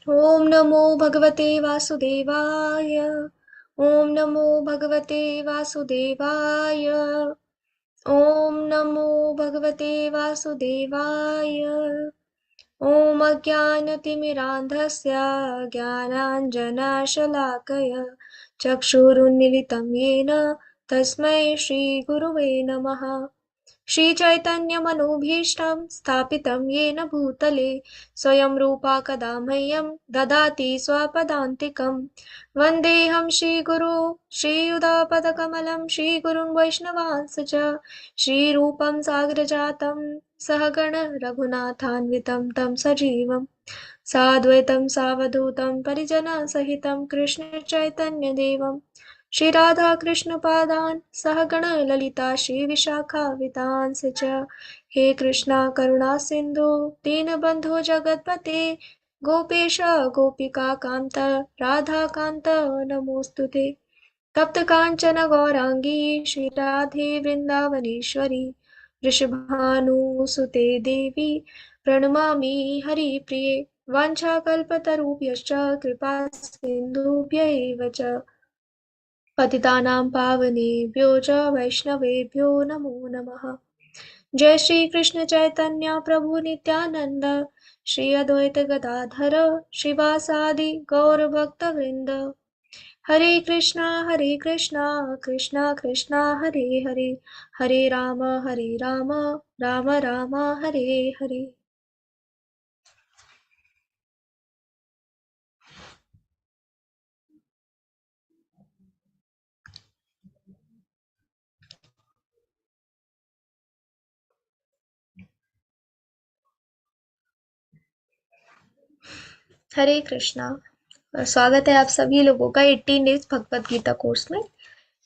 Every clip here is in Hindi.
ॐ नमो भगवते वासुदेवाय। ॐ नमो भगवते वासुदेवाय। ॐ नमो भगवते वासुदेवाय। ॐ अज्ञानतिमिरान्धस्य ज्ञानाञ्जनशलाकया चक्षुरुन्मीलितं येन तस्मै श्रीगुरुवे नमः। श्रीचैतन्यमनोभीष्टं स्थापितं येन भूतले स्वयं रूपा कदा मह्यं ददाति स्वपदान्तिकं। वन्देऽहं श्रीगुरो श्रीयुतापदकमलं श्रीगुरुं वैष्णवांश्च श्रीरूपं साग्रजातं सहगण रघुनाथान्वितं तं सजीवं साद्वैतं सावधूतं परिजनसहितं कृष्णचैतन्यदेवं श्रीराधाकृष्णपादान् सहगण ललिता श्रीविशाखान्वितांश्च। हे कृष्णा करुणा सिन्धु दीनबन्धो जगत्पते गोपेश गोपिकान्त राधाकान्त नमोऽस्तुते। तप्तकाञ्चन गौराङ्गी श्रीराधे वृन्दावनेश्वरी वृषभानुसुते देवी प्रणमामि हरिप्रिये। वाञ्छाकल्पतरुभ्यश्च कृपा सिन्धुभ्य एव च पतितानां पावनेभ्यो च वैष्णवेभ्यो नमो नमः। जय श्री कृष्ण चैतन्य प्रभु नित्यानंद श्री अद्वैत गदाधर श्रीवासादि गौर भक्त वृंद। हरे कृष्णा कृष्णा कृष्णा हरे हरे, हरे राम राम राम हरे हरे। हरे कृष्णा। स्वागत है आप सभी लोगों का 18 डेज भगवत गीता कोर्स में।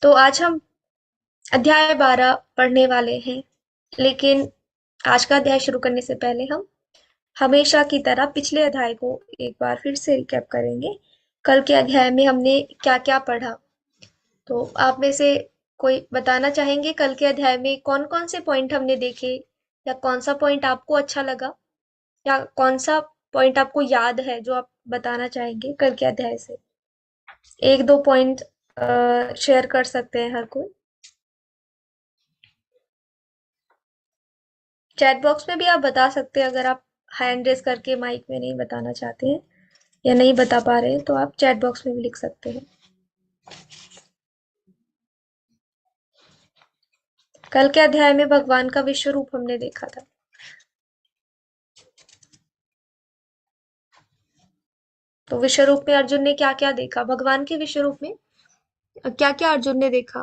तो आज हम अध्याय 12 पढ़ने वाले हैं, लेकिन आज का अध्याय शुरू करने से पहले हम हमेशा की तरह पिछले अध्याय को एक बार फिर से रिकैप करेंगे। कल के अध्याय में हमने क्या क्या पढ़ा, तो आप में से कोई बताना चाहेंगे कल के अध्याय में कौन कौन से पॉइंट हमने देखे, या कौन सा पॉइंट आपको अच्छा लगा, या कौन सा पॉइंट आपको याद है जो आप बताना चाहेंगे कल के अध्याय से। एक दो पॉइंट शेयर कर सकते हैं हर कोई। चैट बॉक्स में भी आप बता सकते हैं, अगर आप हैंड रेज करके माइक में नहीं बताना चाहते हैं या नहीं बता पा रहे हैं तो आप चैट बॉक्स में भी लिख सकते हैं। कल के अध्याय में भगवान का विश्व रूप हमने देखा था। तो विश्व रूप में अर्जुन ने क्या क्या देखा, भगवान के विश्व रूप में क्या क्या अर्जुन ने देखा।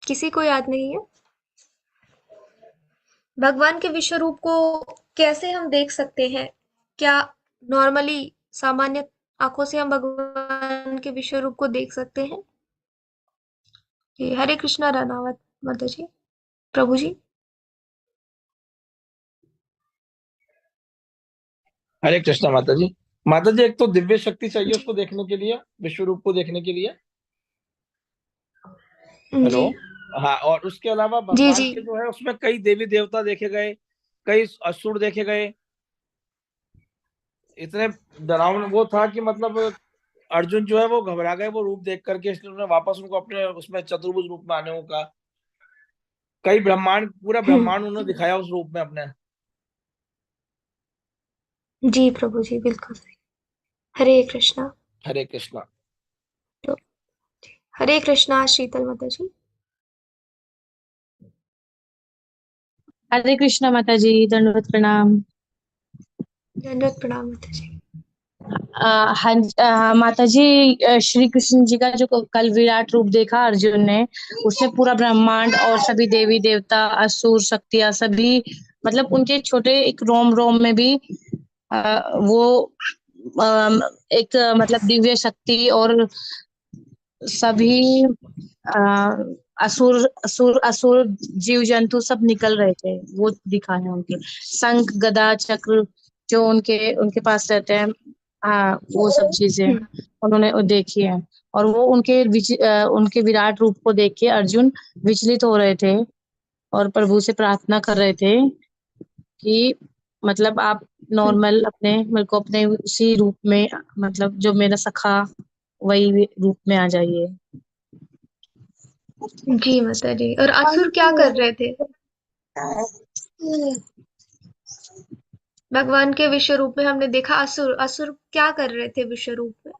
किसी को याद नहीं है? भगवान के विश्व रूप को कैसे हम देख सकते हैं? क्या नॉर्मली सामान्य आंखों से हम भगवान के विश्व रूप को देख सकते हैं? हरे कृष्णा रानावत माता जी, प्रभु जी। हरे कृष्णा माता जी। माता जी, एक तो दिव्य शक्ति चाहिए जी उसको देखने के लिए, विश्व रूप को देखने के लिए। जी हेलो। हाँ, और उसके अलावा जी भगवान जी के जो है उसमें कई देवी देवता देखे गए, कई असुर देखे गए। इतने डरावना वो था कि मतलब अर्जुन जो है वो घबरा गए वो रूप देख करके, इसलिए उन्होंने वापस उनको अपने उसमें चतुर्भुज रूप में आने को कहा। कई ब्रह्मांड, पूरा ब्रह्मांड उन्होंने दिखाया उस रूप में अपने। जी प्रभु जी, बिल्कुल सही। हरे कृष्णा। हरे कृष्णा। तो हरे कृष्णा शीतल माता जी। हरे कृष्णा माता जी, दंडवत प्रणाम। दंडवत प्रणाम माता जी। हाँ माता जी, श्री कृष्ण जी का जो कल विराट रूप देखा अर्जुन ने, उसमें पूरा ब्रह्मांड और सभी देवी देवता असुर शक्तियां सभी, मतलब उनके छोटे एक रोम रोम में भी वो एक मतलब दिव्य शक्ति और सभी असुर असुर असुर जीव जंतु सब निकल रहे थे, वो दिखा है उनके शंख गदा चक्र जो उनके उनके पास रहते हैं। हाँ, वो सब चीजें उन्होंने देखी है। और वो उनके विराट रूप को देख के अर्जुन विचलित हो रहे थे और प्रभु से प्रार्थना कर रहे थे कि मतलब आप नॉर्मल अपने मेरे को अपने उसी रूप में, मतलब जो मेरा सखा वही रूप में आ जाइए। जी माता जी। और असुर क्या कर रहे थे? भगवान के विश्व रूप में हमने देखा असुर असुर क्या कर रहे थे विश्व रूप में,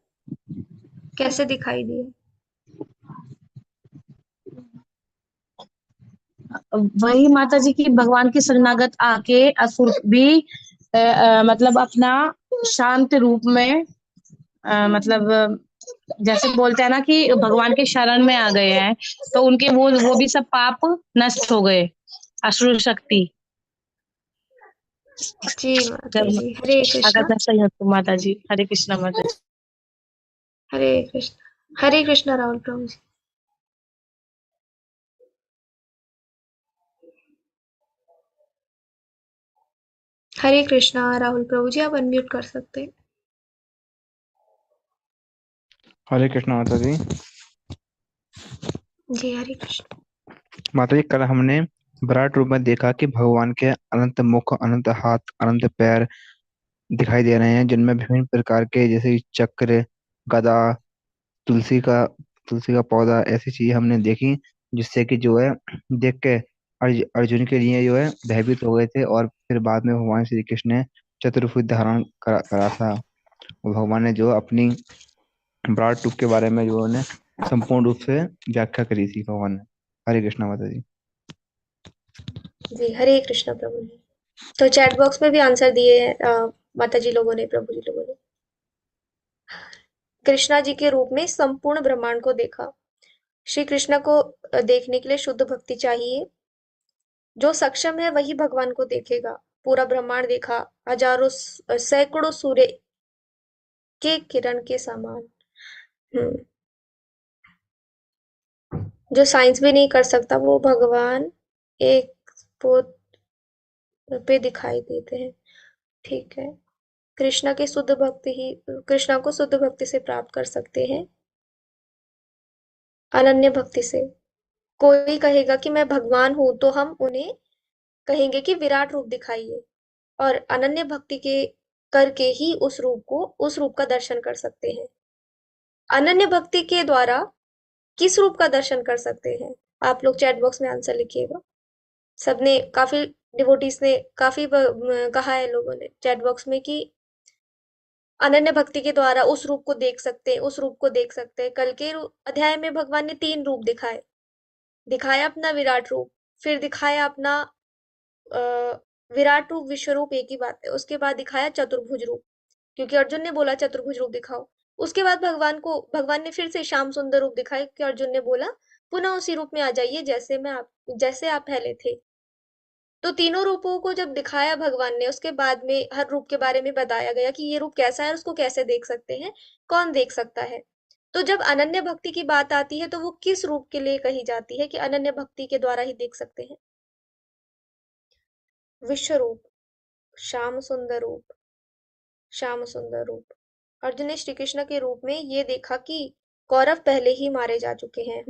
कैसे दिखाई दिए? वही माता जी की भगवान की शरणागत आके असुर भी मतलब अपना शांत रूप में मतलब जैसे बोलते हैं ना कि भगवान के शरण में आ गए हैं, तो उनके वो भी सब पाप नष्ट हो गए, असुर शक्ति। जी माता जब जी। हरे अगर कृष्णा। मैं सही हूँ तो माता जी, हरे कृष्णा माता जी। हरे कृष्ण। हरे कृष्णा राहुल प्रभु जी। हरे कृष्णा राहुल प्रभु जी, आप अनम्यूट कर सकते हैं। हरे कृष्ण माता जी। जी हरे कृष्ण। माता जी, कल हमने विराट रूप में देखा कि भगवान के अनंत मुख, अनंत हाथ, अनंत पैर दिखाई दे रहे हैं, जिनमें विभिन्न प्रकार के जैसे कि चक्र, गदा, तुलसी का तुलसी का पौधा, ऐसी चीजें हमने देखी, जिससे कि जो है देख के अर्जुन के लिए जो है भयभीत हो गए थे। और फिर बाद में भगवान श्री कृष्ण ने चतुर्भुज धारण करा था। और भगवान ने जो अपनी विराट रूप के बारे में जो उन्हें संपूर्ण रूप से व्याख्या करी थी भगवान ने। हरे कृष्णा माता जी। जी हरे कृष्णा प्रभु जी। तो चैट बॉक्स में भी आंसर दिए हैं माता जी लोगों ने, प्रभु जी लोगों ने। कृष्णा जी के रूप में संपूर्ण ब्रह्मांड को देखा। श्री कृष्ण को देखने के लिए शुद्ध भक्ति चाहिए। जो सक्षम है वही भगवान को देखेगा। पूरा ब्रह्मांड देखा, हजारों सैकड़ों सूर्य के किरण के समान। हम्म जो साइंस भी नहीं कर सकता वो भगवान एक स्पोत पे दिखाई देते हैं। ठीक है। कृष्णा को शुद्ध भक्ति से प्राप्त कर सकते हैं, अनन्य भक्ति से। कोई कहेगा कि मैं भगवान हूं तो हम उन्हें कहेंगे कि विराट रूप दिखाइए, और अनन्य भक्ति के करके ही उस रूप का दर्शन कर सकते हैं। अनन्य भक्ति के द्वारा किस रूप का दर्शन कर सकते हैं? आप लोग चैट बॉक्स में आंसर लिखिएगा। सबने काफी डिवोटीज ने काफी कहा है लोगों ने चैट बॉक्स में कि अनन्य भक्ति के द्वारा उस रूप को देख सकते हैं, उस रूप को देख सकते हैं। कल के अध्याय में भगवान ने 3 रूप दिखाए। दिखाया अपना विराट रूप, फिर दिखाया अपना विराट रूप, विश्व रूप एक ही बात है। उसके बाद दिखाया चतुर्भुज रूप, क्योंकि अर्जुन ने बोला चतुर्भुज रूप दिखाओ। उसके बाद भगवान ने फिर से श्याम सुंदर रूप दिखाए, कि अर्जुन ने बोला पुनः उसी रूप में आ जाइए जैसे आप पहले थे। तो तीनों रूपों को जब दिखाया भगवान ने, उसके बाद में हर रूप के बारे में बताया गया कि ये रूप कैसा है, उसको कैसे देख सकते हैं, कौन देख सकता है। तो जब अनन्य भक्ति की बात आती है तो वो किस रूप के लिए कही जाती है कि अनन्य भक्ति के द्वारा ही देख सकते हैं? विश्व रूप, श्याम सुंदर रूप, श्याम सुंदर रूप। अर्जुन ने श्री कृष्ण के रूप में ये देखा कि कौरव पहले ही मारे जा चुके हैं।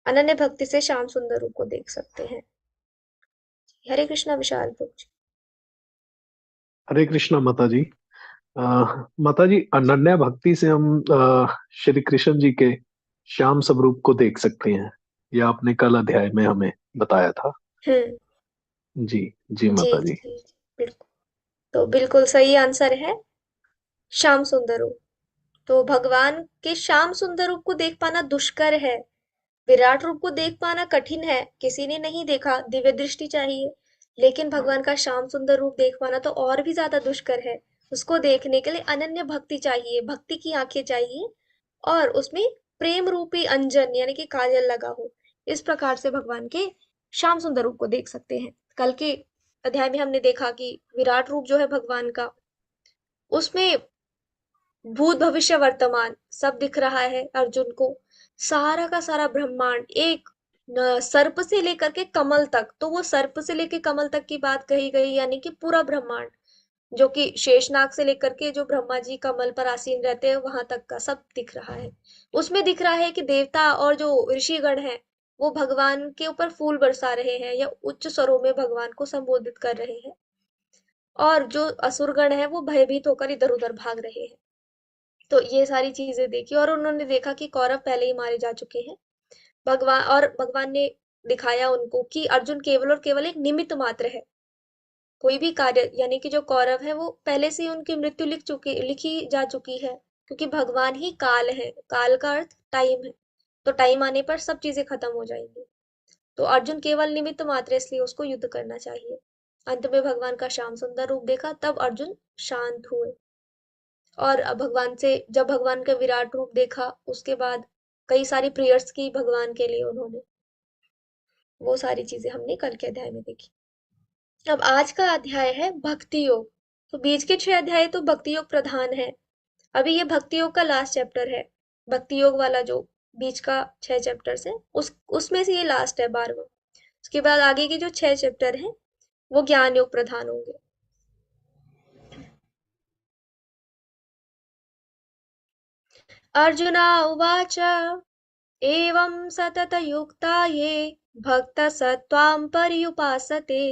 अनन्य भक्ति से श्याम सुंदर रूप को देख सकते हैं। हरे कृष्णा विशाल प्रभु जी। हरे कृष्णा माता जी। माता जी, अनन्या भक्ति से हम श्री कृष्ण जी के श्याम स्वरूप को देख सकते हैं, यह आपने कल अध्याय में हमें बताया था। हम्म जी। जी जी माता जी जी। जी, बिल्कुल। तो बिल्कुल सही आंसर है श्याम सुंदर रूप। तो भगवान के श्याम सुंदर रूप को देख पाना दुष्कर है। विराट रूप को देख पाना कठिन है, किसी ने नहीं देखा, दिव्य दृष्टि चाहिए। लेकिन भगवान का श्याम सुंदर रूप देख पाना तो और भी ज्यादा दुष्कर है। उसको देखने के लिए अनन्य भक्ति चाहिए, भक्ति की आंखें चाहिए, और उसमें प्रेम रूपी अंजन यानी कि काजल लगा हो। इस प्रकार से भगवान के श्याम सुंदर रूप को देख सकते हैं। कल के अध्याय में हमने देखा कि विराट रूप जो है भगवान का, उसमें भूत भविष्य वर्तमान सब दिख रहा है अर्जुन को। सारा का सारा ब्रह्मांड एक सर्प से लेकर के कमल तक, तो वो सर्प से लेकर कमल तक की बात कही गई, यानी कि पूरा ब्रह्मांड जो कि शेषनाग से लेकर के जो ब्रह्मा जी कमल पर आसीन रहते हैं वहां तक का सब दिख रहा है। उसमें दिख रहा है कि देवता और जो ऋषिगण हैं वो भगवान के ऊपर फूल बरसा रहे हैं या उच्च स्वरों में भगवान को संबोधित कर रहे हैं, और जो असुरगण है वो भयभीत होकर इधर उधर भाग रहे हैं। तो ये सारी चीजें देखी और उन्होंने देखा कि कौरव पहले ही मारे जा चुके हैं। भगवान ने दिखाया उनको कि अर्जुन केवल और केवल एक निमित्त मात्र है। कोई भी कार्य यानी कि जो कौरव है वो पहले से ही उनकी मृत्यु लिखी जा चुकी है, क्योंकि भगवान ही काल है। काल का अर्थ टाइम है। तो टाइम आने पर सब चीजें खत्म हो जाएंगी। तो अर्जुन केवल निमित्त मात्र है, इसलिए उसको युद्ध करना चाहिए। अंत में भगवान का श्याम सुंदर रूप देखा तब अर्जुन शांत हुए। और जब भगवान का विराट रूप देखा उसके बाद कई सारी प्रेयर्स की भगवान के लिए उन्होंने। वो सारी चीजें हमने कल के अध्याय में देखी। अब आज का अध्याय है भक्ति योग। तो बीच के 6 अध्याय तो भक्ति योग प्रधान है। अभी ये भक्ति योग का लास्ट चैप्टर है। भक्ति योग वाला जो बीच का 6 चैप्टर्स है उसमें से ये लास्ट है 12वां। उसके बाद आगे के जो 6 चैप्टर हैं वो ज्ञान योग प्रधान होंगे। अर्जुना उवाच एवं सततयुक्ता ये भक्तस्त्वां पर्युपासते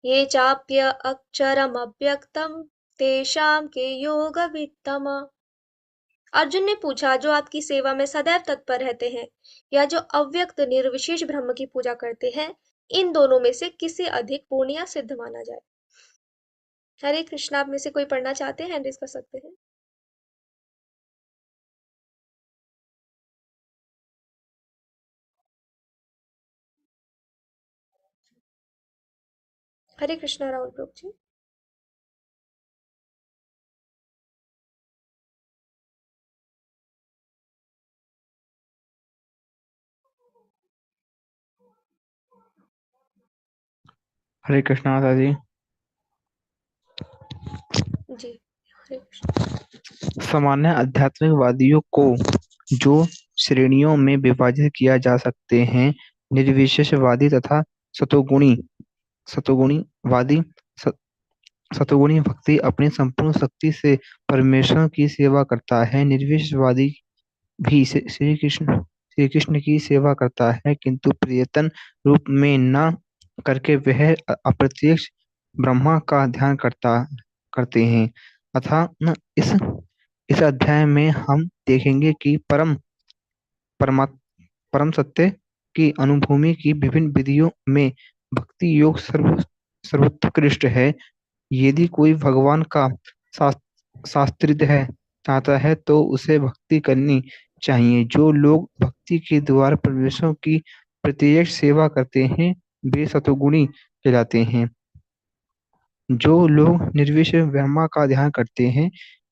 ये चाप्य अक्षरमव्यक्तम् तेषां के योगवित्तम। अर्जुन ने पूछा, जो आपकी सेवा में सदैव तत्पर रहते हैं या जो अव्यक्त निर्विशेष ब्रह्म की पूजा करते हैं, इन दोनों में से किसे अधिक पूर्ण या सिद्ध माना जाए। हरे कृष्णा। आप में से कोई पढ़ना चाहते हैं, हैंड रेज कर सकते हैं। हरे कृष्णा राहुल प्रभु जी। हरे कृष्णा माता जी। जी हरे कृष्ण। सामान्य आध्यात्मिकवादियों को जो श्रेणियों में विभाजित किया जा सकते हैं, निर्विशेषवादी तथा सतोगुणी सतोगुणीवादी। सतोगुणी भक्ति अपनी संपूर्ण शक्ति से परमेश्वर की सेवा करता है। निर्विशेषवादी भी श्री कृष्ण की सेवा करता है, किंतु प्रयत्न रूप में न करके वह अप्रत्यक्ष ब्रह्मा का ध्यान करते हैं। अतः इस अध्याय में हम देखेंगे कि परम सत्य की अनुभूति की विभिन्न विधियों में भक्ति योग सर्वोत्कृष्ट है। यदि कोई भगवान का शास्त्रीय है चाहता है तो उसे भक्ति करनी चाहिए। जो लोग भक्ति के द्वारा परमेश्वर की प्रत्यक्ष सेवा करते हैं वे सतोगुणी कहलाते हैं। जो लोग निर्विशेष ब्रह्मा का ध्यान करते हैं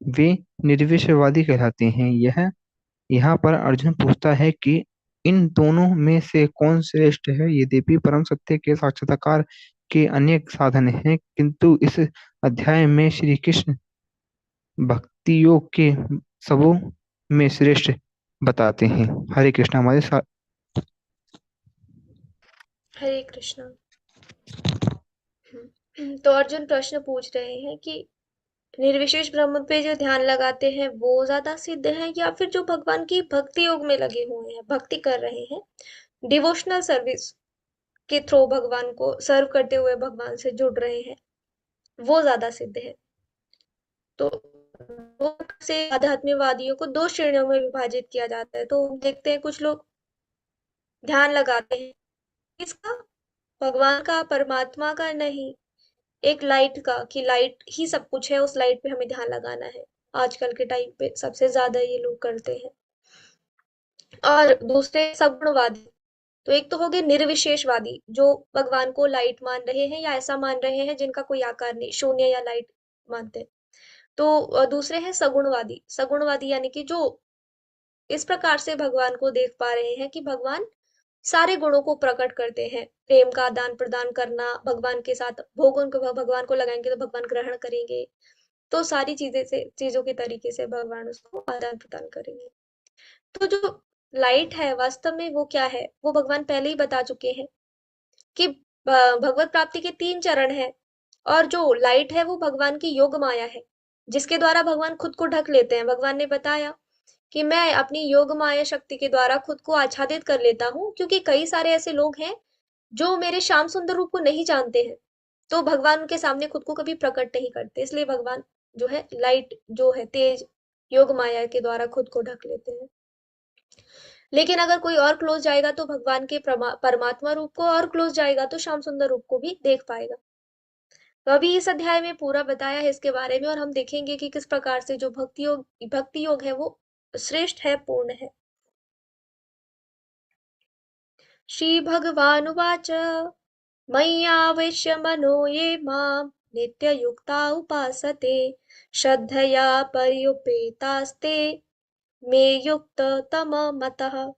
वे निर्विशेषवादी कहलाते हैं। यहाँ पर अर्जुन पूछता है कि इन दोनों में से कौन श्रेष्ठ है। यद्यपि परम सत्य के साक्षात्कार के अनेक साधन हैं, किंतु इस अध्याय में श्री कृष्ण भक्ति योग के सबों में श्रेष्ठ बताते हैं। हरे कृष्णा हमारे साथ। हरे कृष्णा। तो अर्जुन प्रश्न पूछ रहे हैं कि निर्विशेष ब्रह्म पे जो ध्यान लगाते हैं वो ज्यादा सिद्ध है या फिर जो भगवान की भक्ति योग में लगे हुए हैं, भक्ति कर रहे हैं, डिवोशनल सर्विस के थ्रू भगवान को सर्व करते हुए भगवान से जुड़ रहे हैं, वो ज्यादा सिद्ध है। तो वो से आध्यात्मिकवादियों को 2 श्रेणियों में विभाजित किया जाता है। तो हम देखते हैं कुछ लोग ध्यान लगाते हैं किसका, भगवान का, परमात्मा का नहीं, एक लाइट का, कि लाइट ही सब कुछ है, उस लाइट पे हमें ध्यान लगाना है। आजकल के टाइम पे सबसे ज्यादा ये लोग करते हैं। और दूसरे सगुणवादी। तो एक तो हो गए निर्विशेषवादी, जो भगवान को लाइट मान रहे हैं या ऐसा मान रहे हैं जिनका कोई आकार नहीं, शून्य या लाइट मानते हैं। तो दूसरे हैं सगुणवादी। सगुणवादी यानी कि जो इस प्रकार से भगवान को देख पा रहे हैं कि भगवान सारे गुणों को प्रकट करते हैं। प्रेम का आदान प्रदान करना, भगवान के साथ भोग उनको भगवान को लगाएंगे तो भगवान ग्रहण करेंगे। तो सारी चीजों के तरीके से भगवान उसको आदान प्रदान करेंगे। तो जो लाइट है वास्तव में वो क्या है, वो भगवान पहले ही बता चुके हैं कि भगवत प्राप्ति के 3 चरण हैं। और जो लाइट है वो भगवान की योग माया है, जिसके द्वारा भगवान खुद को ढक लेते हैं। भगवान ने बताया कि मैं अपनी योग माया शक्ति के द्वारा खुद को आच्छादित कर लेता हूँ, क्योंकि कई सारे ऐसे लोग हैं जो मेरे श्याम सुंदर रूप को नहीं जानते हैं, तो भगवान उनके सामने खुद को कभी प्रकट नहीं करते। इसलिए भगवान जो है लाइट जो है तेज योग माया के द्वारा खुद को ढक लेते हैं। लेकिन अगर कोई और क्लोज जाएगा तो भगवान के परमात्मा रूप को, और क्लोज जाएगा तो श्याम सुंदर रूप को भी देख पाएगा। तो अभी इस अध्याय में पूरा बताया है इसके बारे में, और हम देखेंगे कि किस प्रकार से जो भक्ति योग है वो श्रेष्ठ है, पूर्ण है। श्री भगवानुवाच मय्यावेश्य मनो ये मां नित्ययुक्ता उपासते श्रद्धया पर्युपेतास्ते मे युक्त तम मतः।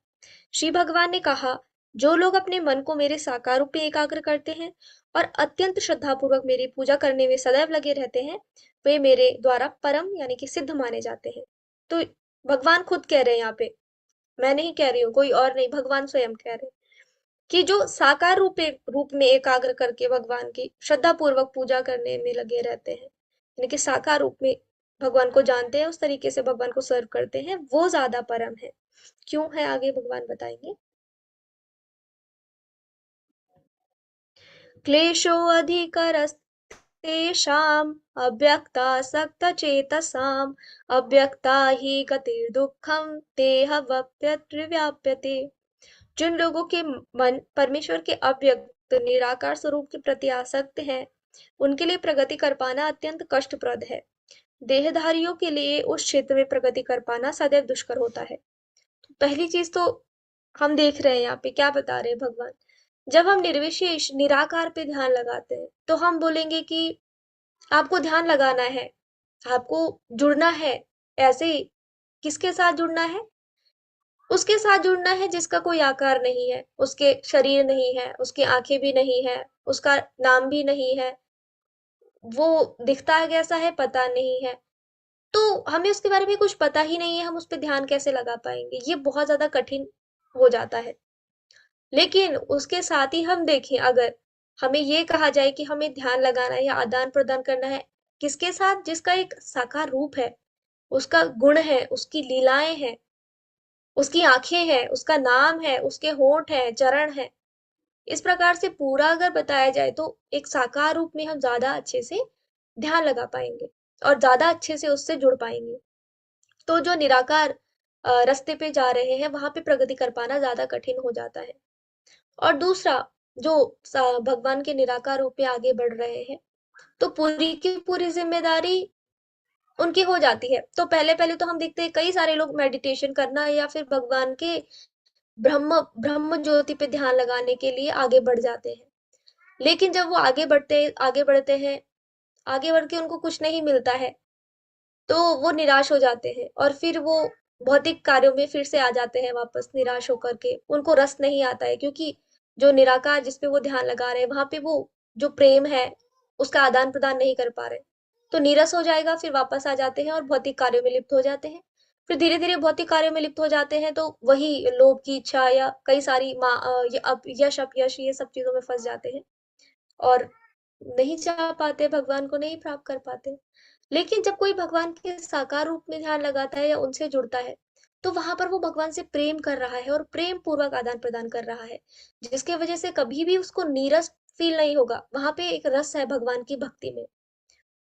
श्री भगवान ने कहा, जो लोग अपने मन को मेरे साकार रूप में एकाग्र करते हैं और अत्यंत श्रद्धा पूर्वक मेरी पूजा करने में सदैव लगे रहते हैं, वे मेरे द्वारा परम यानी कि सिद्ध माने जाते हैं। तो भगवान खुद कह रहे हैं यहाँ पे, मैं नहीं कह रही हूँ, कोई और नहीं, भगवान स्वयं कह रहे हैं कि जो साकार रूप में एकाग्र करके भगवान की श्रद्धा पूर्वक पूजा करने में लगे रहते हैं, यानी कि साकार रूप में भगवान को जानते हैं, उस तरीके से भगवान को सर्व करते हैं, वो ज्यादा परम है। क्यों है आगे भगवान बताएंगे। क्लेशोऽधिकरस्तेषाम् अव्यक्तासक्तचेतसाम् अव्यक्ता हि गतिर्दुःखं देहवप्यत्रिव्याप्यते। जिन लोगों के मन परमेश्वर के अव्यक्त निराकार स्वरूप के प्रति आसक्त हैं, उनके लिए प्रगति कर पाना अत्यंत कष्टप्रद है। देहधारियों के लिए उस क्षेत्र में प्रगति कर पाना सदैव दुष्कर होता है। तो पहली चीज तो हम देख रहे हैं यहाँ पे क्या बता रहे हैं भगवान। जब हम निर्विशेष निराकार पे ध्यान लगाते हैं तो हम बोलेंगे कि आपको ध्यान लगाना है, आपको जुड़ना है। ऐसे ही किसके साथ जुड़ना है? उसके साथ जुड़ना है जिसका कोई आकार नहीं है, उसके शरीर नहीं है, उसकी आंखें भी नहीं है, उसका नाम भी नहीं है, वो दिखता है कैसा है पता नहीं है, तो हमें उसके बारे में कुछ पता ही नहीं है, हम उस पर ध्यान कैसे लगा पाएंगे? ये बहुत ज्यादा कठिन हो जाता है। लेकिन उसके साथ ही हम देखें, अगर हमें ये कहा जाए कि हमें ध्यान लगाना है या आदान प्रदान करना है किसके साथ? जिसका एक साकार रूप है, उसका गुण है, उसकी लीलाएं हैं, उसकी आंखें हैं, उसका नाम है, उसके होंठ हैं, चरण है। इस प्रकार से पूरा अगर बताया जाए तो एक साकार रूप में हम ज्यादा अच्छे से ध्यान लगा पाएंगे और ज्यादा अच्छे से उससे जुड़ पाएंगे। तो जो निराकार रास्ते पे जा रहे हैं वहां पे प्रगति कर पाना ज्यादा कठिन हो जाता है। और दूसरा, जो भगवान के निराकार रूप में आगे बढ़ रहे हैं तो पूरी की पूरी जिम्मेदारी उनकी हो जाती है। तो पहले पहले तो हम देखते हैं कई सारे लोग मेडिटेशन करना या फिर भगवान के ब्रह्म ब्रह्म ज्योति पे ध्यान लगाने के लिए आगे बढ़ जाते हैं। लेकिन जब वो आगे बढ़ के उनको कुछ नहीं मिलता है तो वो निराश हो जाते हैं और फिर वो भौतिक कार्यों में फिर से आ जाते हैं वापस निराश होकर के। उनको रस नहीं आता है क्योंकि जो निराकार जिस पे वो ध्यान लगा रहे हैं वहां पे वो जो प्रेम है उसका आदान प्रदान नहीं कर पा रहे, तो नीरस हो जाएगा, फिर वापस आ जाते हैं और भौतिक कार्यों में लिप्त हो जाते हैं। फिर धीरे धीरे भौतिक कार्यों में लिप्त हो जाते हैं तो वही लोभ की इच्छा या कई सारी यश अपयश ये सब चीजों में फंस जाते हैं और नहीं चाह पाते, भगवान को नहीं प्राप्त कर पाते। लेकिन जब कोई भगवान के साकार रूप में ध्यान लगाता है या उनसे जुड़ता है तो वहां पर वो भगवान से प्रेम कर रहा है और प्रेम पूर्वक आदान प्रदान कर रहा है, जिसके वजह से कभी भी उसको नीरस फील नहीं होगा। वहां पे एक रस है भगवान की भक्ति में,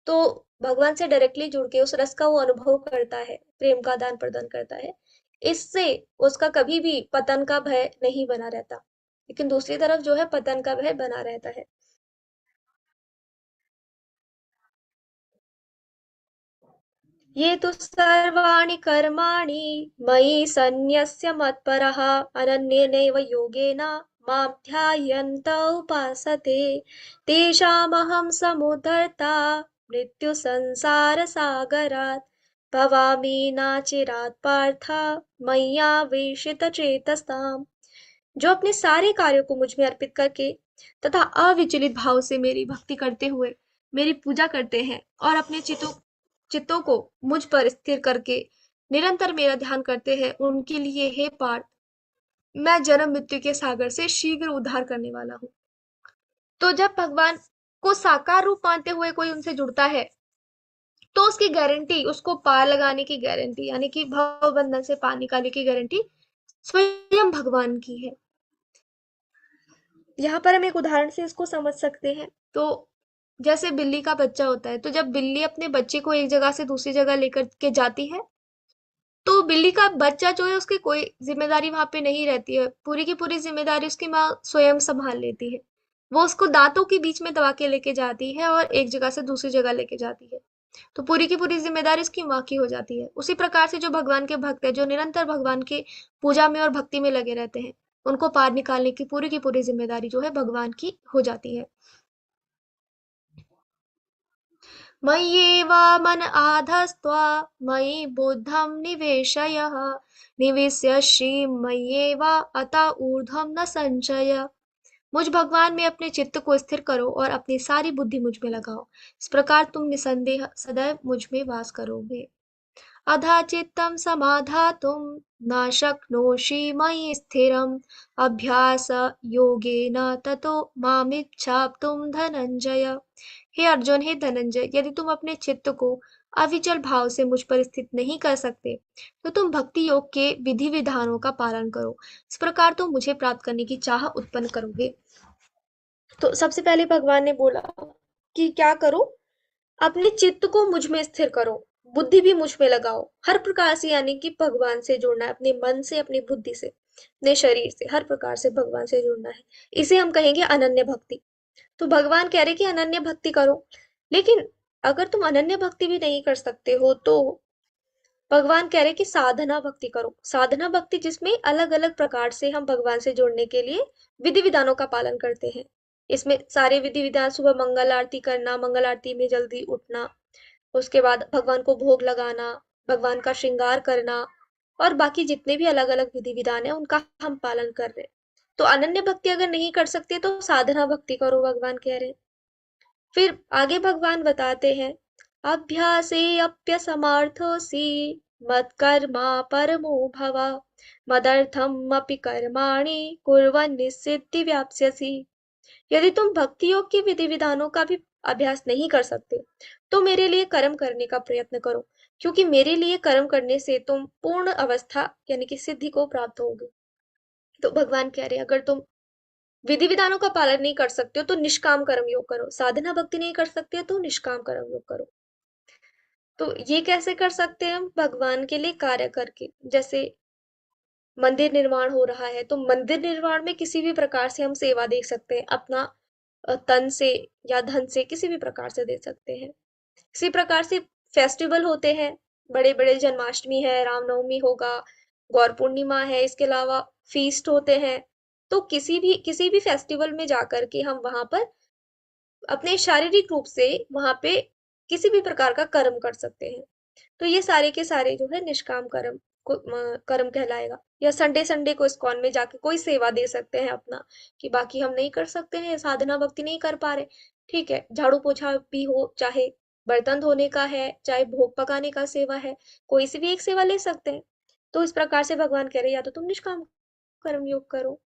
तो भगवान से डायरेक्टली जुड़ के उस रस का वो अनुभव करता है, प्रेम का आदान प्रदान करता है। इससे उसका कभी भी पतन का भय नहीं बना रहता। लेकिन दूसरी तरफ जो है पतन का भय बना रहता है। ये तु सर्वाणि कर्माणि मयि सन्न्यस्य मत्परः अनन्येनैव योगेन मां ध्यायन्त उपासते तेषामहं समुद्धर्ता मृत्युसंसारसागरात् भवामि नाचिरात् पार्थ मय्यावेशितचेतसाम्। जो अपने सारे कार्यों को मुझ में अर्पित करके तथा अविचलित भाव से मेरी भक्ति करते हुए मेरी पूजा करते हैं और अपने चित्तों को मुझ पर स्थिर करके निरंतर मेरा ध्यान करते हैं, उनके लिए हे पार्थ मैं जन्म मृत्यु के सागर से शीघ्र उद्धार करने वाला हूँ। तो जब भगवान को साकार रूप मानते हुए कोई उनसे जुड़ता है तो उसकी गारंटी, उसको पार लगाने की गारंटी, यानी कि भव बंधन से पार निकालने की गारंटी स्वयं भगवान की है। यहाँ पर हम एक उदाहरण से इसको समझ सकते हैं। तो जैसे बिल्ली का बच्चा होता है, तो जब बिल्ली अपने बच्चे को एक जगह से दूसरी जगह लेकर के जाती है, तो बिल्ली का बच्चा जो है उसकी कोई जिम्मेदारी वहां पे नहीं रहती है, पूरी की पूरी जिम्मेदारी उसकी माँ स्वयं संभाल लेती है। वो उसको दांतों के बीच में दबा के लेके जाती है और एक जगह से दूसरी जगह लेके जाती है। तो पूरी की पूरी जिम्मेदारी उसकी माँ की हो जाती है। उसी प्रकार से जो भगवान के भक्त है, जो निरंतर भगवान के पूजा में और भक्ति में लगे रहते हैं, उनको पार निकालने की पूरी जिम्मेदारी जो है भगवान की हो जाती है। मय्येवामन आधस्त्वा मयि बुद्धं निवेशयः निवेश्य श्रीमय्येवा अतः ऊर्ध्वं न संशय। मुझ भगवान में अपने चित्त को स्थिर करो और अपनी सारी बुद्धि मुझ में लगाओ। इस प्रकार तुम निसंदेह सदैव मुझ में वास करोगे। अधा चित्तं समाधातुं न शक्नोषि मयि स्थिरम् अभ्यास योगेन ततो मामिच्छाप्तुं धनंजय। हे अर्जुन, हे धनंजय, यदि तुम अपने चित्त को अविचल भाव से मुझ पर स्थित नहीं कर सकते तो तुम भक्ति योग के विधि विधानों का पालन करो। इस प्रकार तुम मुझे प्राप्त करने की चाह उत्पन्न करोगे। तो सबसे पहले भगवान ने बोला कि क्या करो, अपने चित्त को मुझ में स्थिर करो, बुद्धि भी मुझ में लगाओ, हर प्रकार से, यानी कि भगवान से जुड़ना है, अपने मन से, अपनी बुद्धि से, अपने शरीर से, हर प्रकार से भगवान से जुड़ना है। इसे हम कहेंगे अनन्य भक्ति। तो भगवान कह रहे कि अनन्य भक्ति करो। लेकिन अगर तुम अनन्य भक्ति भी नहीं कर सकते हो तो भगवान कह रहे कि साधना भक्ति करो। साधना भक्ति जिसमें अलग अलग प्रकार से हम भगवान से जुड़ने के लिए विधि विधानों का पालन करते हैं। इसमें सारे विधि विधान, सुबह मंगल आरती करना, मंगल आरती में जल्दी उठना, उसके बाद भगवान को भोग लगाना, भगवान का श्रृंगार करना, और बाकी जितने भी अलग अलग विधि विधान है उनका हम पालन कर रहे हैं। तो अनन्य भक्ति अगर नहीं कर सकते तो साधना भक्ति करो, भगवान कह रहे हैं। फिर आगे भगवान बताते हैं, अभ्यासे अप्यसमर्थोऽसि मत्कर्मा परमो भव मदर्थम अपि कर्माणि कुर्वन् निस्सिद्धि व्याप्स्यसि। यदि तुम भक्ति योग की विधि विधानों का भी अभ्यास नहीं कर सकते तो मेरे लिए कर्म करने का प्रयत्न करो, क्योंकि मेरे लिए कर्म करने से तुम पूर्ण अवस्था यानी कि सिद्धि को प्राप्त होगे। तो भगवान कह रहे अगर तुम विधि विधानों का पालन नहीं कर सकते हो तो निष्काम कर्म योग करो, साधना भक्ति नहीं कर सकते हो तो निष्काम कर्म योग करो। तो ये कैसे कर सकते हैं हम? भगवान के लिए कार्य करके। जैसे मंदिर निर्माण हो रहा है तो मंदिर निर्माण में किसी भी प्रकार से हम सेवा दे सकते हैं, अपना तन से या धन से किसी भी प्रकार से दे सकते हैं। इसी प्रकार से फेस्टिवल होते हैं, बड़े बड़े, जन्माष्टमी है, रामनवमी होगा, गौर पूर्णिमा है, इसके अलावा फीस्ट होते हैं। तो किसी भी फेस्टिवल में जाकर के हम वहां पर अपने शारीरिक रूप से वहां पे किसी भी प्रकार का कर्म कर सकते हैं। तो ये सारे के सारे जो है निष्काम कर्म को कर्म कहलाएगा। या संडे संडे को इस्कॉन में जाके कोई सेवा दे सकते हैं अपना, कि बाकी हम नहीं कर सकते हैं, साधना भक्ति नहीं कर पा रहे, ठीक है, झाड़ू पोछा भी हो, चाहे बर्तन धोने का है, चाहे भोग पकाने का सेवा है, कोई सी भी एक सेवा ले सकते हैं। तो इस प्रकार से भगवान कह रहे या तो तुम निष्काम कर्म योग करो।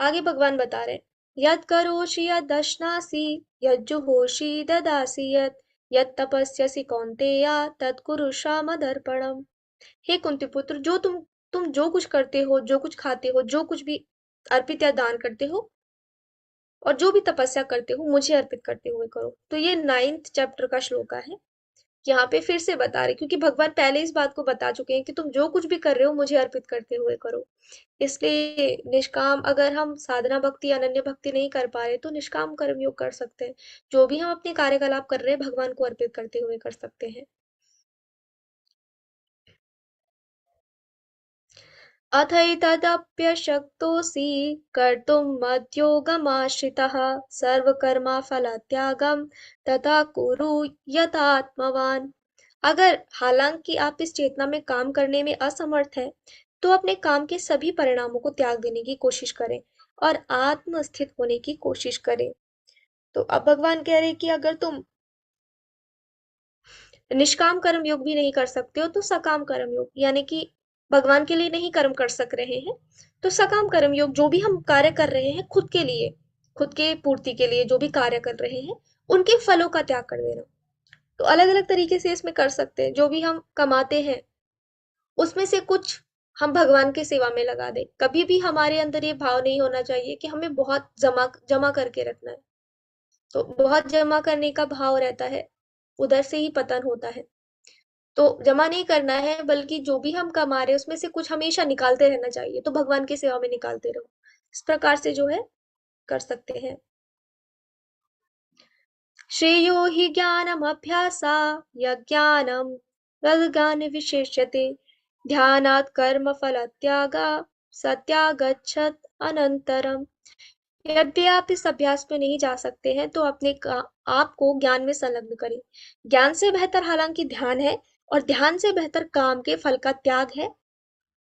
आगे भगवान बता रहे यद करोषि यद अश्नासि यद जुहोषि ददासि यद तपस्यसि कौन्तेय तत् कुरुषा मदर्पणम। हे कुंती पुत्र, जो तुम जो कुछ करते हो, जो कुछ खाते हो, जो कुछ भी अर्पित या दान करते हो, और जो भी तपस्या करते हो, मुझे अर्पित करते हुए करो। तो ये 9th चैप्टर का श्लोक है। यहाँ पे फिर से बता रहे, क्योंकि भगवान पहले इस बात को बता चुके हैं कि तुम जो कुछ भी कर रहे हो मुझे अर्पित करते हुए करो। इसलिए निष्काम, अगर हम साधना भक्ति, अनन्य भक्ति नहीं कर पा रहे तो निष्काम कर्म योग कर सकते हैं। जो भी हम अपने कार्यकलाप कर रहे हैं भगवान को अर्पित करते हुए कर सकते हैं। अथैतदप्यशक्तोऽसि कर्तुं मद्योगमाश्रितः सर्वकर्मफलत्यागं तथा कुरु यथात्मवान्। अगर हालांकि आप इस चेतना में काम करने में असमर्थ हैं, तो अपने काम के सभी परिणामों को त्याग देने की कोशिश करें और आत्मस्थित होने की कोशिश करें। तो अब भगवान कह रहे हैं कि अगर तुम निष्काम कर्म योग भी नहीं कर सकते हो तो सकाम कर्म योग, यानी कि भगवान के लिए नहीं कर्म कर सक रहे हैं, तो सकाम कर्म योग जो भी हम कार्य कर रहे हैं खुद के लिए, खुद के पूर्ति के लिए जो भी कार्य कर रहे हैं, उनके फलों का त्याग कर देना। तो अलग अलग तरीके से इसमें कर सकते हैं। जो भी हम कमाते हैं उसमें से कुछ हम भगवान की सेवा में लगा दें। कभी भी हमारे अंदर ये भाव नहीं होना चाहिए कि हमें बहुत जमा जमा करके रखना है। तो बहुत जमा करने का भाव रहता है, उधर से ही पतन होता है। तो जमा नहीं करना है, बल्कि जो भी हम कमा रहे हैं उसमें से कुछ हमेशा निकालते रहना चाहिए। तो भगवान की सेवा में निकालते रहो। इस प्रकार से जो है कर सकते हैं। श्रेयो हि ज्ञानमभ्यासा यज्ञानं तद्ज्ञानविशेष्यते ध्यानात् कर्मफलत्यागा सत्यागच्छत् अनंतरम। यदि आप इस अभ्यास में नहीं जा सकते हैं तो अपने आप को ज्ञान में संलग्न करें। ज्ञान से बेहतर हालांकि ध्यान है, और ध्यान से बेहतर काम के फल का त्याग है।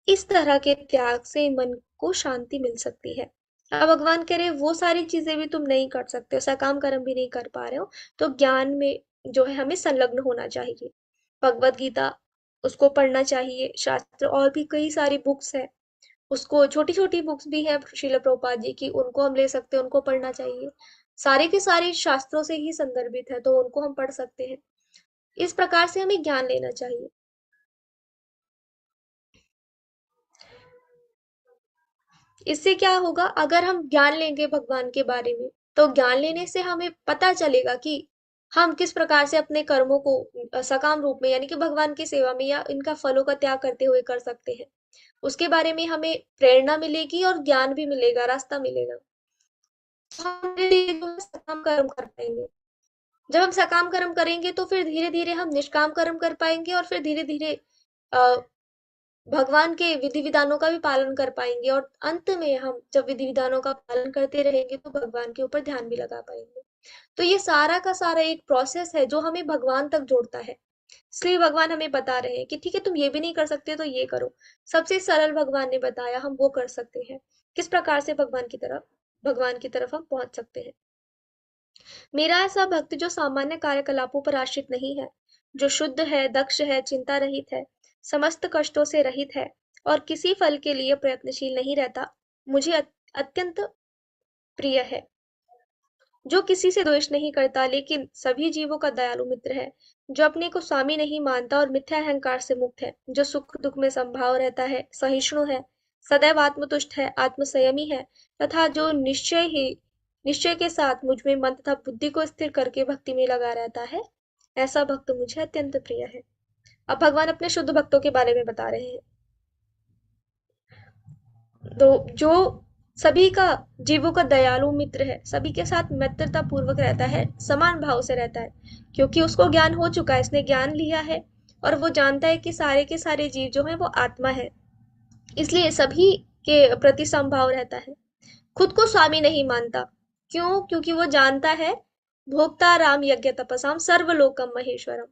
इस तरह के त्याग से मन को शांति मिल सकती है। अब भगवान कह रहे वो सारी चीजें भी तुम नहीं कर सकते हो, सकाम कर्म भी नहीं कर पा रहे हो, तो ज्ञान में जो है हमें संलग्न होना चाहिए। भगवत गीता उसको पढ़ना चाहिए। शास्त्र और भी कई सारी बुक्स है, उसको छोटी छोटी बुक्स भी है श्रील प्रभुपाद जी की, उनको हम ले सकते हैं, उनको पढ़ना चाहिए। सारे के सारे शास्त्रों से ही संदर्भित है, तो उनको हम पढ़ सकते हैं। इस प्रकार से हमें ज्ञान लेना चाहिए। इससे क्या होगा, अगर हम ज्ञान लेंगे भगवान के बारे में, तो ज्ञान लेने से हमें पता चलेगा कि हम किस प्रकार से अपने कर्मों को सकाम रूप में यानी कि भगवान की सेवा में या इनका फलों का त्याग करते हुए कर सकते हैं। उसके बारे में हमें प्रेरणा मिलेगी और ज्ञान भी मिलेगा, रास्ता मिलेगा। तो हम धीरे-धीरे जो है सकाम कर्म कर पाएंगे। जब हम सकाम कर्म करेंगे तो फिर धीरे धीरे हम निष्काम कर्म कर पाएंगे, और फिर धीरे धीरे भगवान के विधि विधानों का भी पालन कर पाएंगे, और अंत में हम जब विधि विधानों का पालन करते रहेंगे तो भगवान के ऊपर ध्यान भी लगा पाएंगे। तो ये सारा का सारा एक प्रोसेस है जो हमें भगवान तक जोड़ता है। इसलिए भगवान हमें बता रहे हैं कि ठीक है, तुम ये भी नहीं कर सकते तो ये करो। सबसे सरल भगवान ने बताया, हम वो कर सकते हैं। किस प्रकार से भगवान की तरफ हम पहुंच सकते हैं। मेरा ऐसा भक्त जो सामान्य कार्यकलापों पर आश्रित नहीं है, जो शुद्ध है, दक्ष है, चिंता रहित है, समस्त कष्टों से रहित है और किसी फल के लिए प्रयत्नशील नहीं रहता, मुझे अत्यंत प्रिय है। जो किसी से द्वेष नहीं करता लेकिन सभी जीवों का दयालु मित्र है, जो अपने को स्वामी नहीं मानता और मिथ्या अहंकार से मुक्त है, जो सुख दुख में संभाव रहता है, सहिष्णु है, सदैव आत्मतुष्ट है, आत्मसंयमी है, तथा जो निश्चय के साथ मुझ में मन तथा बुद्धि को स्थिर करके भक्ति में लगा रहता है, ऐसा भक्त मुझे अत्यंत प्रिय है। अब भगवान अपने शुद्ध भक्तों के बारे में बता रहे हैं। तो जो सभी का जीवों का दयालु मित्र है, सभी के साथ मित्रता पूर्वक रहता है, समान भाव से रहता है, क्योंकि उसको ज्ञान हो चुका है, इसने ज्ञान लिया है और वो जानता है कि सारे के सारे जीव जो है वो आत्मा है, इसलिए सभी के प्रति समभाव रहता है। खुद को स्वामी नहीं मानता। क्यों? क्योंकि वो जानता है भोक्ता राम यज्ञ तपसाम सर्वलोकम महेश्वरम।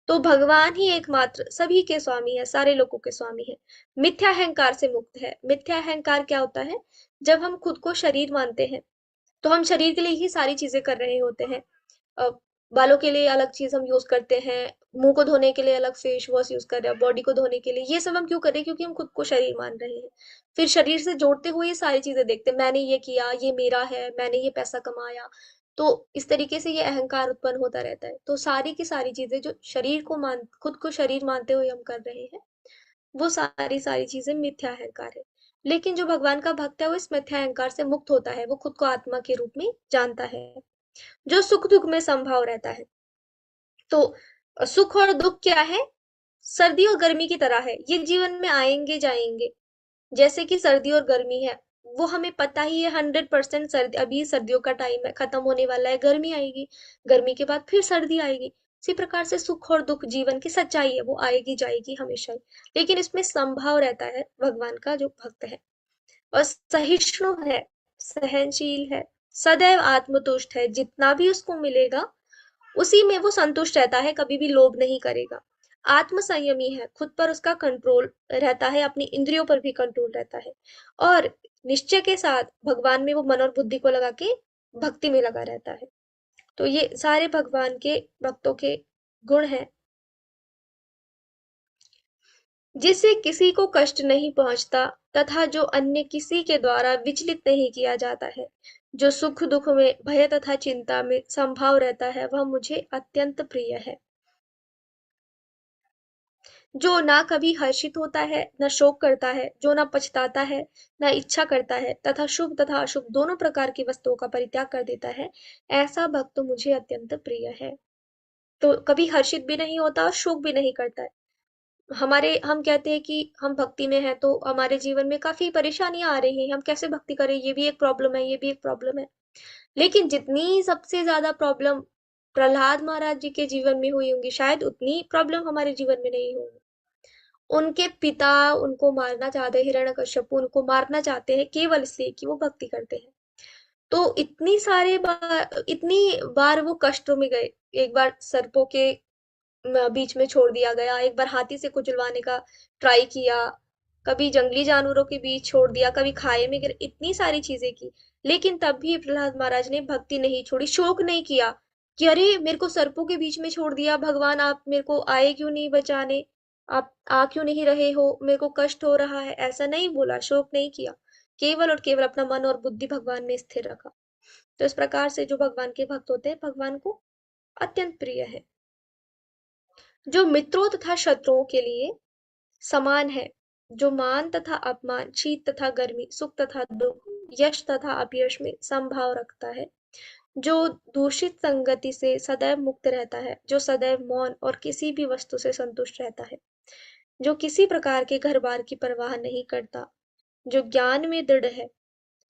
तो भगवान ही एकमात्र सभी के स्वामी है, सारे लोगों के स्वामी है, मिथ्या अहंकार से मुक्त है। मिथ्या अहंकार क्या होता है? जब हम खुद को शरीर मानते हैं, तो हम शरीर के लिए ही सारी चीजें कर रहे होते हैं। बालों के लिए अलग चीज हम यूज करते हैं, मुंह को धोने के लिए अलग फेस वॉश यूज कर रहे हैं, बॉडी को धोने के लिए। ये सब हम क्यों कर रहे हैं? क्योंकि हम खुद को शरीर मान रहे हैं। फिर शरीर से जोड़ते हुए ये सारी चीजें देखते हैं, मैंने ये किया, ये मेरा है, मैंने ये पैसा कमाया। तो इस तरीके से ये अहंकार उत्पन्न होता रहता है। तो सारी की सारी चीजें जो खुद को शरीर मानते हुए हम कर रहे हैं, वो सारी सारी चीजें मिथ्या अहंकार है। लेकिन जो भगवान का भक्त है वो इस मिथ्या अहंकार से मुक्त होता है, वो खुद को आत्मा के रूप में जानता है, जो सुख दुख में संभाव रहता है। तो सुख और दुख क्या है? सर्दी और गर्मी की तरह है, ये जीवन में आएंगे जाएंगे। जैसे कि सर्दी और गर्मी है, वो हमें पता ही है 100%। सर्दी, अभी सर्दियों का टाइम है, खत्म होने वाला है, गर्मी आएगी, गर्मी के बाद फिर सर्दी आएगी। इसी प्रकार से सुख और दुख जीवन की सच्चाई है, वो आएगी जाएगी हमेशा ही, लेकिन इसमें संभाव रहता है भगवान का जो भक्त है। और सहिष्णु है, सहनशील है, सदैव आत्मतुष्ट है, जितना भी उसको मिलेगा उसी में वो संतुष्ट रहता है, कभी भी लोभ नहीं करेगा। आत्म संयमी है, खुद पर उसका कंट्रोल रहता है, अपनी इंद्रियों पर भी कंट्रोल रहता है, और निश्चय के साथ भगवान में वो मन और बुद्धि को लगा के भक्ति में लगा रहता है। तो ये सारे भगवान के भक्तों के गुण हैं। जिससे किसी को कष्ट नहीं पहुंचता तथा जो अन्य किसी के द्वारा विचलित नहीं किया जाता है, जो सुख दुख में, भय तथा चिंता में संभाव रहता है, वह मुझे अत्यंत प्रिय है। जो ना कभी हर्षित होता है, न शोक करता है, जो न पछताता है, न इच्छा करता है तथा शुभ तथा अशुभ दोनों प्रकार की वस्तुओं का परित्याग कर देता है, ऐसा भक्त मुझे अत्यंत प्रिय है। तो कभी हर्षित भी नहीं होता और शोक भी नहीं करता है। हम कहते हैं कि हम भक्ति में हैं तो हमारे जीवन में काफी परेशानियां आ रही हैं, हम कैसे भक्ति करें, ये भी एक प्रॉब्लम है, ये भी एक प्रॉब्लम है। लेकिन जितनी सबसे ज्यादा प्रॉब्लम प्रहलाद महाराज जी के जीवन में हुई होंगी, शायद उतनी प्रॉब्लम हमारे जीवन में नहीं होगी। उनके पिता उनको मारना चाहते, हिरण्यकश्यप उनको मारना चाहते हैं केवल इसलिए कि वो भक्ति करते हैं। तो इतनी बार वो कष्टों में गए। एक बार सर्पों के बीच में छोड़ दिया गया, एक बार हाथी से कुचलवाने का ट्राई किया, कभी जंगली जानवरों के बीच छोड़ दिया, कभी खाई में गिर, इतनी सारी चीजें की। लेकिन तब भी प्रहलाद महाराज ने भक्ति नहीं छोड़ी, शोक नहीं किया कि अरे मेरे को सर्पों के बीच में छोड़ दिया, भगवान आप मेरे को आए क्यों नहीं बचाने, आप आ क्यों नहीं रहे हो, मेरे को कष्ट हो रहा है, ऐसा नहीं बोला, शोक नहीं किया। केवल और केवल अपना मन और बुद्धि भगवान में स्थिर रखा। तो इस प्रकार से जो भगवान के भक्त होते हैं, भगवान को अत्यंत प्रिय है। जो मित्रों तथा शत्रुओं के लिए समान है, जो मान तथा अपमान, शीत तथा गर्मी, सुख तथा दुख, यश तथा अपयश में समभाव रखता है, जो दूषित संगति से सदैव मुक्त रहता है, जो सदैव मौन और किसी भी वस्तु से संतुष्ट रहता है, जो किसी प्रकार के घर बार की परवाह नहीं करता, जो ज्ञान में दृढ़ है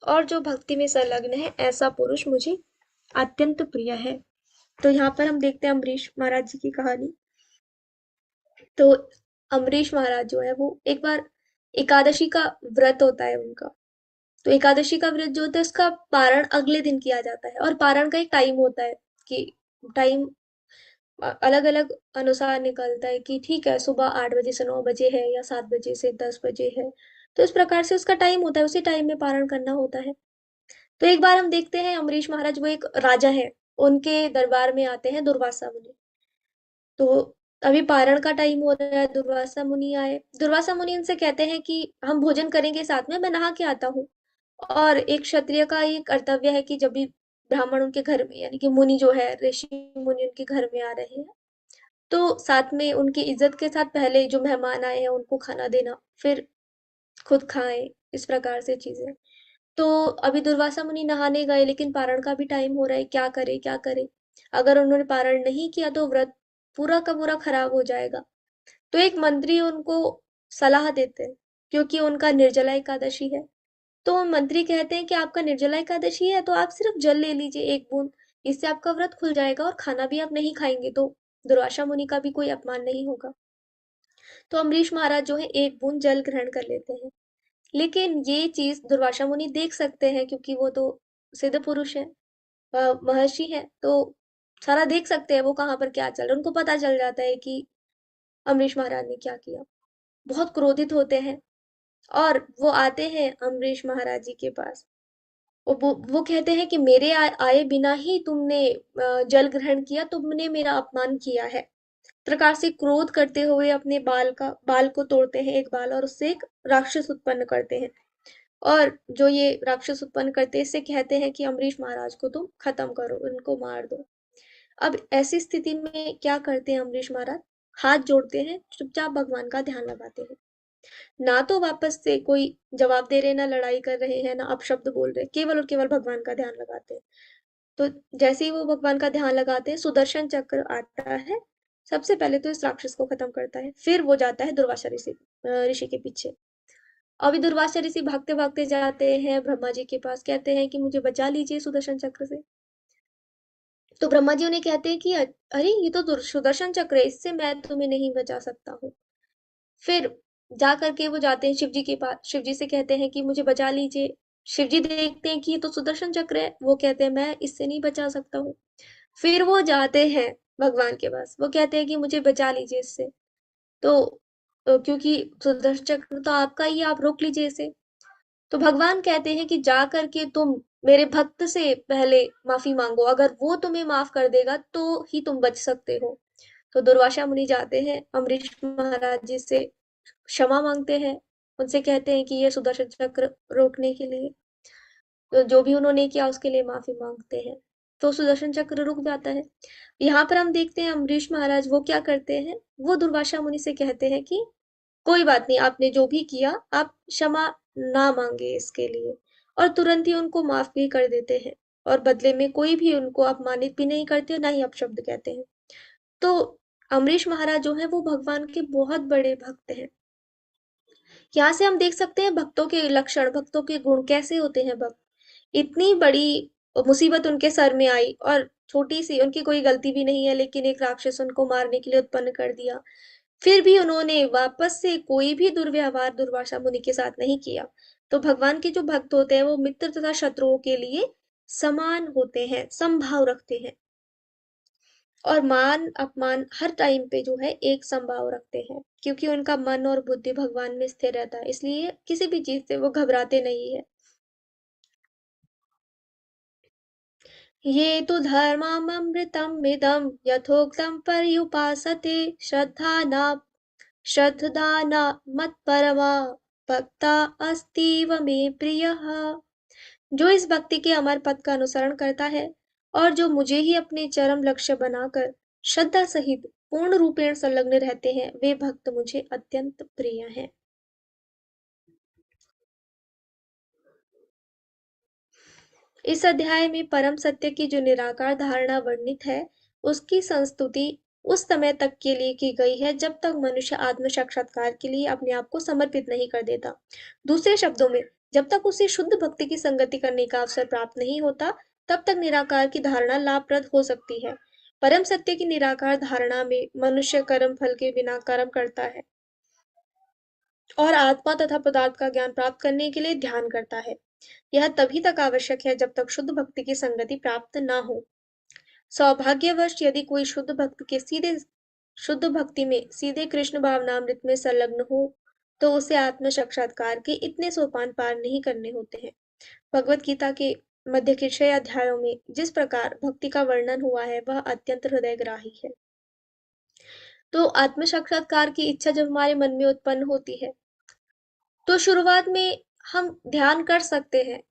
और जो भक्ति में संलग्न है, ऐसा पुरुष मुझे अत्यंत प्रिय है। तो यहाँ पर हम देखते हैं अम्बरीश महाराज जी की कहानी। तो अम्बरीश महाराज जो है वो एक बार एकादशी का व्रत होता है उनका। तो एकादशी का व्रत जो होता है उसका पारण अगले दिन किया जाता है और पारण का एक टाइम होता है कि टाइम अलग अलग अनुसार निकलता है कि ठीक है सुबह 8 बजे से 9 बजे है या 7 बजे से 10 बजे है। तो इस प्रकार से उसका टाइम होता है, उसी टाइम में पारण करना होता है। तो एक बार हम देखते हैं अम्बरीश महाराज, वो एक राजा है, उनके दरबार में आते हैं दुर्वासा मुनि। तो अभी पारण का टाइम हो रहा है, दुर्वासा मुनि आए, दुर्वासा मुनि उनसे कहते हैं कि हम भोजन करेंगे साथ में, मैं नहा के आता हूँ। और एक क्षत्रिय का ये कर्तव्य है कि जब भी ब्राह्मण उनके घर में, यानी कि मुनि जो है, ऋषि मुनि उनके घर में आ रहे हैं, तो साथ में उनकी इज्जत के साथ पहले जो मेहमान आए हैं उनको खाना देना, फिर खुद खाएं, इस प्रकार से चीजें। तो अभी दुर्वासा मुनि नहाने गए, लेकिन पारण का भी टाइम हो रहा है, क्या करे क्या करे। अगर उन्होंने पारण नहीं किया तो व्रत पूरा का पूरा खराब हो जाएगा। तो एक मंत्री उनको सलाह देते हैं, क्योंकि उनका निर्जला एकादशी है। तो मंत्री कहते हैं कि आपका निर्जला एकादशी है तो आप सिर्फ जल ले लीजिए 1 बूंद, इससे आपका व्रत खुल जाएगा और खाना भी आप नहीं खाएंगे तो दुर्वासा मुनि का भी कोई अपमान नहीं होगा। तो अम्बरीश महाराज जो है 1 बूंद जल ग्रहण कर लेते हैं। लेकिन ये चीज दुर्वासा मुनि देख सकते हैं, क्योंकि वो तो सिद्ध पुरुष है, महर्षि है, तो सारा देख सकते हैं वो कहाँ पर क्या चल रहा है। उनको पता चल जाता है कि अम्बरीश महाराज ने क्या किया। बहुत क्रोधित होते हैं और वो आते हैं अम्बरीश महाराज जी के पास। वो कहते हैं कि मेरे आए बिना ही तुमने जल ग्रहण किया, तुमने मेरा अपमान किया है। प्रकार से क्रोध करते हुए अपने बाल को तोड़ते हैं, एक बाल, और उससे एक राक्षस उत्पन्न करते हैं। और जो ये राक्षस उत्पन्न करते हैं, इससे कहते हैं कि अम्बरीश महाराज को तुम खत्म करो, इनको मार दो। अब ऐसी स्थिति में क्या करते हैं अम्बरीश महाराज, हाथ जोड़ते हैं, चुपचाप भगवान का ध्यान लगाते हैं। ना तो वापस से कोई जवाब दे रहे, ना लड़ाई कर रहे हैं, ना अपशब्द बोल रहे, केवल और केवल भगवान का ध्यान लगाते हैं। तो जैसे ही वो भगवान का ध्यान लगाते हैं, सुदर्शन चक्र आता है, सबसे पहले तो इस राक्षस को खत्म करता है, फिर वो जाता है दुर्वासा ऋषि के पीछे। अभी दुर्वासा ऋषि भागते भागते जाते हैं ब्रह्मा जी के पास, कहते हैं कि मुझे बचा लीजिए सुदर्शन चक्र से। तो ब्रह्मा जी उन्हें कहते हैं कि अरे ये तो सुदर्शन चक्र है, इससे मैं तुम्हें नहीं बचा सकता हूँ। फिर जा करके वो जाते हैं शिव जी के पास, शिव जी से कहते हैं कि मुझे बचा लीजिए। शिव जी देखते हैं कि ये तो सुदर्शन चक्र है, वो कहते हैं मैं इससे नहीं बचा सकता हूँ। फिर वो जाते हैं भगवान के पास, वो कहते हैं कि मुझे बचा लीजिए इससे। तो क्योंकि सुदर्शन चक्र तो आपका ही है, आप रोक लीजिए इसे। तो भगवान कहते हैं कि जा करके तुम मेरे भक्त से पहले माफी मांगो, अगर वो तुम्हें माफ कर देगा तो ही तुम बच सकते हो। तो दुर्वासा मुनि जाते हैं अम्बरीश महाराज जी से क्षमा मांगते हैं, उनसे कहते हैं कि ये सुदर्शन चक्र रोकने के लिए, तो जो भी उन्होंने किया उसके लिए माफी मांगते हैं, तो सुदर्शन चक्र रुक जाता है। यहाँ पर हम देखते हैं अम्बरीश महाराज वो क्या करते हैं, वो दुर्वासा मुनि से कहते हैं कि कोई बात नहीं, आपने जो भी किया आप क्षमा ना मांगे इसके लिए, और तुरंत ही उनको माफ भी कर देते हैं, और बदले में कोई भी उनको अपमानित भी नहीं करते, ना ही अपशब्द कहते हैं। तो अम्बरीश महाराज जो है वो भगवान के बहुत बड़े भक्त हैं। यहाँ से हम देख सकते हैं भक्तों के लक्षण, भक्तों के गुण कैसे होते हैं। भक्त, इतनी बड़ी मुसीबत उनके सर में आई और छोटी सी उनकी कोई गलती भी नहीं है, लेकिन एक राक्षस उनको मारने के लिए उत्पन्न कर दिया, फिर भी उन्होंने वापस से कोई भी दुर्व्यवहार दुर्वासा मुनि के साथ नहीं किया। तो भगवान के जो भक्त होते हैं वो मित्र तथा शत्रुओं के लिए समान होते हैं, समभाव रखते हैं, और मान अपमान हर टाइम पे जो है एक समभाव रखते हैं, क्योंकि उनका मन और बुद्धि भगवान में स्थिर रहता है, इसलिए किसी भी चीज से वो घबराते नहीं है। ये तु धर्मममृतमिदं यथोक्तं पर्युपासते श्रद्धाना मत्परमा भक्ता अस्तीव मे प्रियः। जो इस भक्ति के अमर पद का अनुसरण करता है और जो मुझे ही अपने चरम लक्ष्य बनाकर श्रद्धा सहित पूर्ण रूपेण संलग्न रहते हैं, वे भक्त मुझे अत्यंत प्रिय हैं। इस अध्याय में परम सत्य की जो निराकार धारणा वर्णित है, उसकी संस्तुति उस समय तक के लिए की गई है जब तक मनुष्य आत्म साक्षात्कार के लिए अपने आप को समर्पित नहीं कर देता। दूसरे शब्दों में, जब तक उसे शुद्ध भक्ति की संगति करने का अवसर प्राप्त नहीं होता, तब तक निराकार की धारणा लाभप्रद हो सकती है। परम सत्य की निराकार धारणा में मनुष्य कर्म फल के बिना कर्म करता है और आत्मा तथा पदार्थ का ज्ञान प्राप्त करने के लिए ध्यान करता है। यह तभी तक आवश्यक है जब तक शुद्ध भक्ति की संगति प्राप्त न हो। सौभाग्यवश यदि कोई शुद्ध भक्ति में सीधे कृष्ण भावनामृत में संलग्न हो, तो उसे आत्म साक्षात्कार के इतने सोपान पार नहीं करने होते हैं। भगवत गीता के मध्य के 6 अध्यायों में जिस प्रकार भक्ति का वर्णन हुआ है वह अत्यंत हृदयग्राही है। तो आत्म साक्षात्कार की इच्छा जब हमारे मन में उत्पन्न होती है, तो शुरुआत में हम ध्यान कर सकते हैं।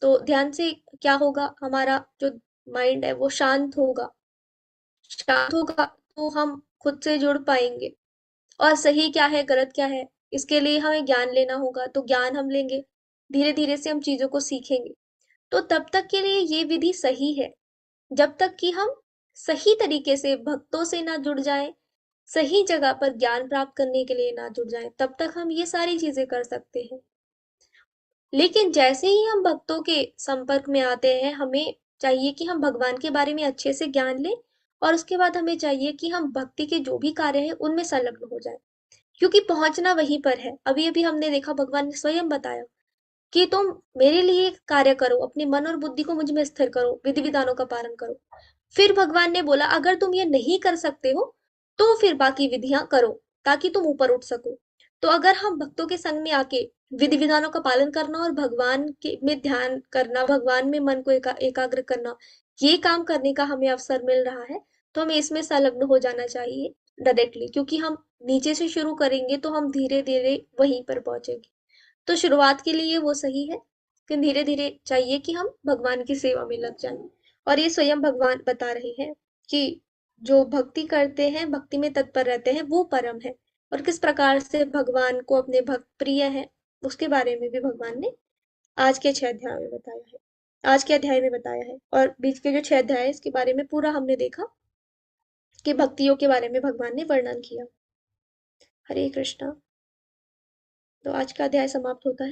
तो ध्यान से क्या होगा, हमारा जो माइंड है वो शांत होगा तो हम खुद से जुड़ पाएंगे, और सही क्या है गलत क्या है इसके लिए हमें ज्ञान लेना होगा, तो ज्ञान हम लेंगे, धीरे धीरे से हम चीजों को सीखेंगे। तो तब तक के लिए ये विधि सही है, जब तक कि हम सही तरीके से भक्तों से ना जुड़ जाएं, सही जगह पर ज्ञान प्राप्त करने के लिए ना जुड़ जाएं, तब तक हम ये सारी चीजें कर सकते हैं। लेकिन जैसे ही हम भक्तों के संपर्क में आते हैं, हमें चाहिए कि हम भगवान के बारे में अच्छे से ज्ञान लें, और उसके बाद हमें चाहिए कि हम भक्ति के जो भी कार्य हैं उनमें संलग्न हो जाएं, क्योंकि पहुंचना वहीं पर है। अभी अभी हमने देखा, भगवान ने स्वयं बताया कि तुम मेरे लिए कार्य करो, अपने मन और बुद्धि को मुझ में स्थिर करो, विधि विधानों का पालन करो। फिर भगवान ने बोला, अगर तुम ये नहीं कर सकते हो तो फिर बाकी विधियां करो, ताकि तुम ऊपर उठ सको। तो अगर हम भक्तों के संग में आके विधि विधानों का पालन करना और भगवान के में ध्यान करना, भगवान में मन को एकाग्र करना, ये काम करने का हमें अवसर मिल रहा है, तो हमें इसमें संलग्न हो जाना चाहिए डायरेक्टली, क्योंकि हम नीचे से शुरू करेंगे तो हम धीरे धीरे वहीं पर पहुंचेंगे। तो शुरुआत के लिए वो सही है, कि धीरे धीरे चाहिए कि हम भगवान की सेवा में लग जाएं। और ये स्वयं भगवान बता रहे हैं कि जो भक्ति करते हैं, भक्ति में तत्पर रहते हैं, वो परम है, और किस प्रकार से भगवान को अपने भक्त प्रिय है, उसके बारे में भी भगवान ने आज के 6 अध्याय में बताया है, आज के अध्याय में बताया है। और बीच के जो 6 अध्याय है इसके बारे में पूरा हमने देखा कि भक्तियों के बारे में भगवान ने वर्णन किया। हरे कृष्णा। तो आज का अध्याय समाप्त होता है।